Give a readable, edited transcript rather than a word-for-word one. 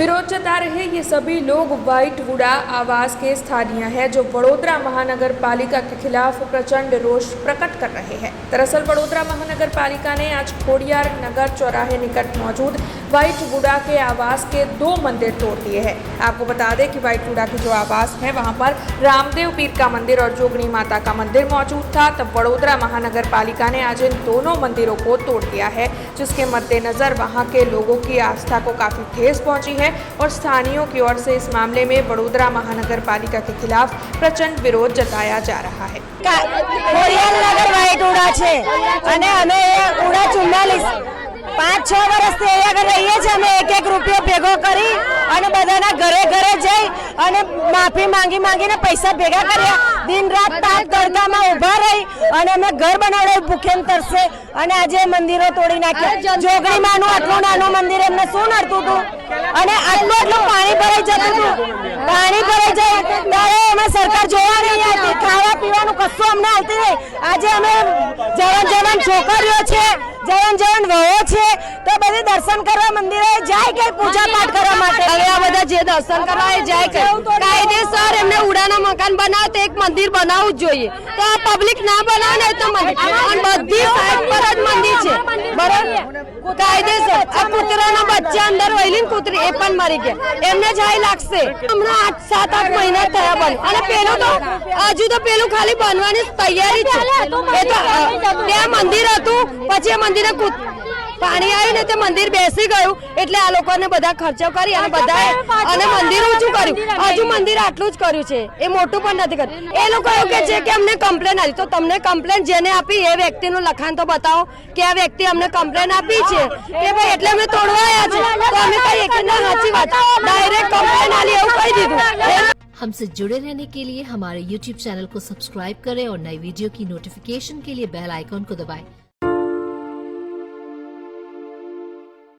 विरोध जता रहे ये सभी लोग व्हाइट वुडा आवास के स्थानीय हैं, जो वडोदरा महानगर पालिका के खिलाफ प्रचंड रोष प्रकट कर रहे हैं। दरअसल वडोदरा महानगर पालिका ने आज खोडियार नगर चौराहे निकट मौजूद व्हाइट वुडा के आवास के 2 मंदिर तोड़ दिए हैं। आपको बता दें कि व्हाइट वुडा की जो आवास है वहां पर रामदेव पीर का मंदिर और जोगणी माता का मंदिर मौजूद था। तब वडोदरा महानगर पालिका ने आज इन दोनों मंदिरों को तोड़ दिया है, जिसके मद्देनजर वहां के लोगों की आस्था को काफी ठेस पहुंची है और स्थानीयों की ओर से इस मामले में वडोदरा महानगर पालिका के खिलाफ प्रचंड विरोध जताया जा रहा है। खोडियार नगर व्हाइट वुडा છે અને અમે ઉડા 44 5-6 વર્ષથી અહીંયા આગળ રહીએ છીએ। અમે 1-1 રૂપિયો ભેગો કરી અને બધાના ઘરે ઘરે જઈ અને માફી માંગીને પૈસા ભેગા કર્યા। દિન રાત તાપ તડકામાં ઊભા રહી અને અમે ઘર બનાવડાવ્યું ભૂખ્યાને તરસે અને આજે મંદિરો તોડી નાખ્યા। જોગણી માનું આટલું નાનું મંદિર એમને શું નડતું હતું અને આટલું પાણી ભરાઈ જતું હતું। પાણી ભરાઈ જાય ત્યારે અમે સરકાર જોવા નહીં આવતી, ખાવા પીવાનું કશું અમને આવતી નહીં। આજે અમે જવાન છોકરીઓ છે, જવાન વહુઓ છે તો બધી દર્શન કરવા મંદિરે જાય કે પૂજા પાઠ કરવા માટે। હવે આ બધા જે દર્શન કરવા જાય કે કાયદેસર એમને ઉડાના મકાન બનાવે તો એક મંદિર બનાવવું જ જોઈએ। તો આ પબ્લિક ના બનાવે ને તો મંદિર બધી સાઈડ પર જ મંદિર છે, બરાબર કાયદેસર। આ કૂતરાના બચ્ચા અંદર વહેલી કૂતરી એ પણ મરી ગયા, એમને જ હાઈ લાગશે। હમણાં 8-7-8 મહિના થયા બન અને પેલું તો હજુ તો પેલું ખાલી બનવાની તૈયારી છે। એ તો ત્યાં મંદિર હતું, પછી આ મંદિરે પાણી આવ્યું ને તે મંદિર બેસી ગયું એટલે આ લોકોને બધા ખર્ચો કરી અને બધાએ અને મંદિર ઊંચું કર્યું। હજુ મંદિર આટલું જ કર્યું છે, એ મોટું પણ નથી કર્યું। એ લોકો એવું કહે છે કે અમને કમ્પ્લેન આવી, તો તમને કમ્પ્લેન જેને આપી એ વ્યક્તિનું લખાણ તો બતાવો કે આ વ્યક્તિ અમને કમ્પ્લેન આપી છે કે ભાઈ એટલે અમે તોડવા આવ્યા છે। તો અમે કહીએ કે ના સાચી વાત, ડાયરેક્ટ કમ્પ્લેન આલી એવું કહી દીધું। हमसे जुड़े रहने के लिए हमारे YouTube चैनल को सब्सक्राइब करें और नई वीडियो की नोटिफिकेशन के लिए बेल आइकॉन को दबाएं।